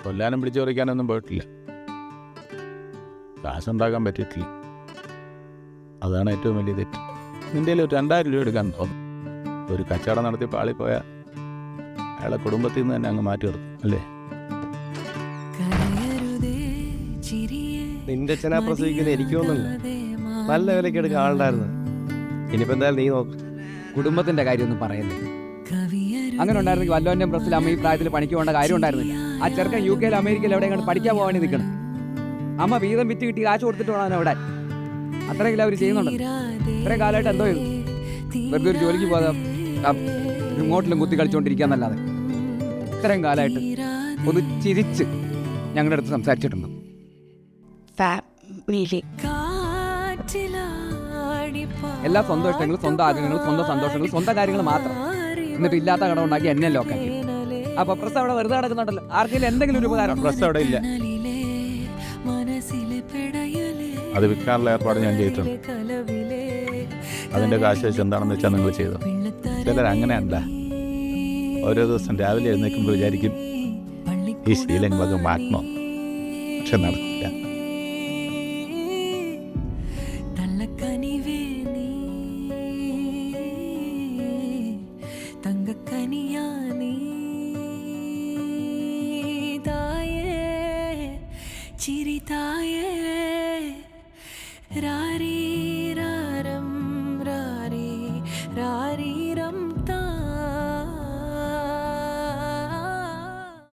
കൊല്ലാനും പിടിച്ചു പറിക്കാനൊന്നും പോയിട്ടില്ല. കാശുണ്ടാക്കാൻ പറ്റിയിട്ടില്ല. അതാണ് ഏറ്റവും വലിയ തെറ്റ്. നിൻ്റെ ഒരു 2000 രൂപ എടുക്കാൻ തോന്നും. ഒരു കച്ചവടം നടത്തി പാളിപ്പോയാൽ അയാളെ കുടുംബത്തിൽ നിന്ന് തന്നെ അങ്ങ് മാറ്റി നിർത്തും അല്ലേ? നിന്റെ അച്ഛനാ പ്രസവിക്കുന്ന എനിക്കൊന്നുമില്ല. നല്ല വിലയ്ക്ക് എടുക്കാൻ ആളുണ്ടായിരുന്നു. ഇനിയിപ്പോൾ എന്തായാലും നീ നോക്ക്. കുടുംബത്തിന്റെ കാര്യമൊന്നും പറയല്ലേ. അങ്ങനെ ഉണ്ടായിരുന്നെങ്കിൽ വല്ലോൻ്റെ പ്രസ്സിൽ അമ്മ ഈ പ്രായത്തിൽ പണിക്ക് പോകേണ്ട കാര്യം ഉണ്ടായിരുന്നില്ല. ആ ചെറുക്കൻ UK അമേരിക്കയിൽ എവിടെ കണ്ട് പഠിക്കാൻ പോകാൻ വേണ്ടി നിൽക്കണം. അമ്മ വീതം വിറ്റ് കിട്ടി കാശ് കൊടുത്തിട്ട് വേണം അവിടെ. അത്രയെങ്കിലും അവർ ചെയ്യുന്നുണ്ട്. ഇത്രയും കാലമായിട്ട് എന്തോ ചെയ്തു? വെറുതെ ഒരു ജോലിക്ക് പോകാതെ ഇങ്ങോട്ടിലും കുത്തി കളിച്ചുകൊണ്ടിരിക്കാന്നല്ലാതെ ഇത്രയും കാലമായിട്ട് ഒന്ന് ചിരിച്ച് ഞങ്ങളുടെ അടുത്ത് സംസാരിച്ചിട്ടുണ്ട്. എല്ലാ സ്വന്തം ഇഷ്ടങ്ങളും സ്വന്തം ആഗ്രഹങ്ങളും സ്വന്തം സന്തോഷങ്ങളും സ്വന്തം കാര്യങ്ങൾ മാത്രം. എന്നിട്ട് ഇല്ലാത്ത കടം ഉണ്ടാക്കി എന്നെ ലോക്കാക്കി. അപ്പൊ പ്രസ് അവിടെ വെറുതെ നടക്കുന്നുണ്ടല്ലോ. ആർക്കെങ്കിലും എന്തെങ്കിലും ഒരു ഉപകാരം? പ്രസ് അവിടെ ഇല്ല. അത് വിൽക്കാനുള്ള ഏർപ്പാട് ഞാൻ ചെയ്തിട്ടുണ്ട്. അതിൻ്റെ കാശ് വെച്ച് എന്താണെന്ന് വെച്ചാൽ നിങ്ങൾ ചെയ്തു. ചിലർ അങ്ങനെയല്ല. ഓരോ ദിവസം രാവിലെ എഴുന്നേൽക്കുമ്പോൾ വിചാരിക്കും ഈ ശീലങ്ങളൊക്കെ മാറ്റണം. പക്ഷെ നടക്കില്ല. ചിരിതായേ രാരീ